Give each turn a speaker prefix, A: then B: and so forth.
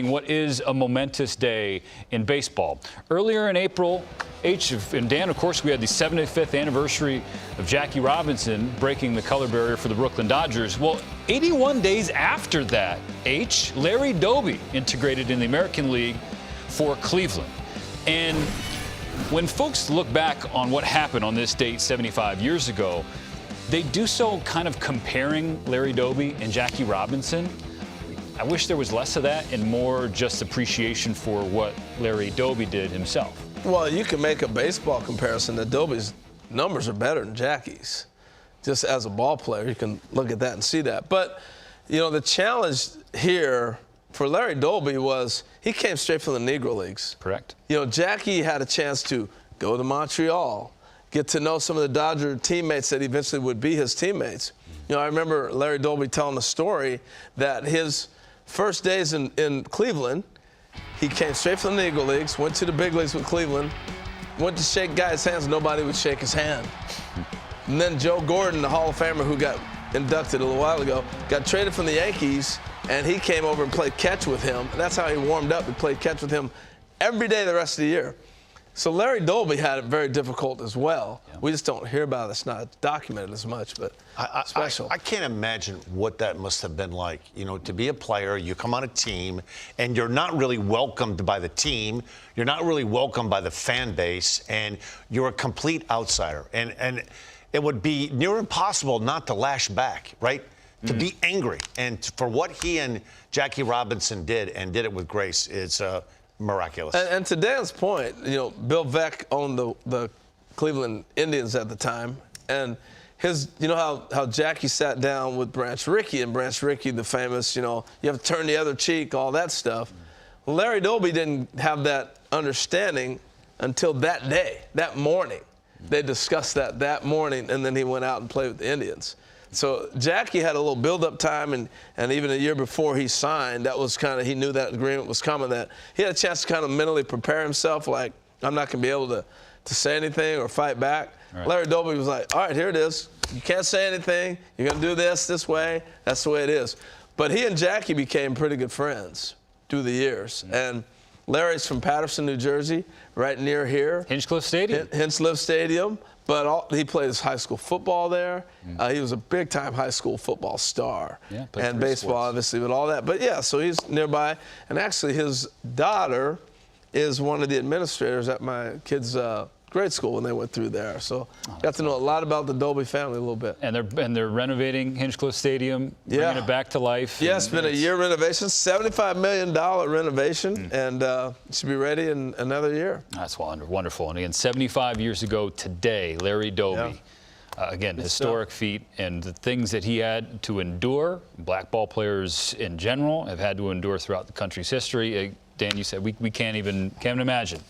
A: What is a momentous day in baseball. Earlier in April, and Dan, of course, we had the 75th anniversary of Jackie Robinson breaking the color barrier for the Brooklyn Dodgers. Well, 81 days after that, Larry Doby integrated in the American League for Cleveland. And when folks look back on what happened on this date 75 years ago, they do so kind of comparing Larry Doby and Jackie Robinson. I wish there was less of that and more just appreciation for what Larry Doby did himself.
B: Well, you can make a baseball comparison that Doby's numbers are better than Jackie's. Just as a ball player, you can look at that and see that. But, you know, the challenge here for Larry Doby was he came straight from the Negro Leagues.
A: Correct.
B: You know, Jackie had a chance to go to Montreal, get to know some of the Dodger teammates that eventually would be his teammates. You know, I remember Larry Doby telling a story that his first days in Cleveland, he came straight from the Negro Leagues, went to the big leagues with Cleveland, went to shake guys' hands, nobody would shake his hand. And then Joe Gordon, the Hall of Famer who got inducted a little while ago, got traded from the Yankees, and he came over and played catch with him. And that's how he warmed up. He played catch with him every day the rest of the year. So Larry Doby had it very difficult as well. Yeah. We just don't hear about it. It's not documented as much, but special.
C: I can't imagine what that must have been like. You know, to be a player, you come on a team, and you're not really welcomed by the team. You're not really welcomed by the fan base, and you're a complete outsider. And it would be near impossible not to lash back, right? To be angry. And for what he and Jackie Robinson did, and did it with grace, is miraculous.
B: And to Dan's point, you know, Bill Veeck owned the Cleveland Indians at the time, and you know how Jackie sat down with Branch Rickey, and Branch Rickey, the famous, you know, you have to turn the other cheek, all that stuff. Well, Larry Doby didn't have that understanding until that day, that morning. They discussed that morning, and then he went out and played with the Indians. So Jackie had a little build-up time, and even a year before he signed, that was kind of, he knew that agreement was coming, that he had a chance to kind of mentally prepare himself, like, I'm not going to be able to say anything or fight back. Right. Larry Doby was like, all right, here it is. You can't say anything. You're going to do this way. That's the way it is. But he and Jackie became pretty good friends through the years. Mm-hmm. And Larry's from Paterson, New Jersey, right near here.
A: Hinchcliffe Stadium.
B: Hinchcliffe Stadium. But he played his high school football there. He was a big-time high school football star. Yeah, and baseball, sports, obviously, but all that. But, yeah, so he's nearby. And actually, his daughter is one of the administrators at my kids' grade school when they went through there. So got to know a lot about the Doby family a little bit.
A: And they're renovating Hinchcliffe Stadium, bringing it back to life.
B: Yeah, it's been a year renovation, $75 million renovation, and it should be ready in another year.
A: That's wonderful. And again, 75 years ago today, Larry Doby, again, historic feat, and the things that he had to endure, black ball players in general have had to endure throughout the country's history. Dan, you said we can't even imagine.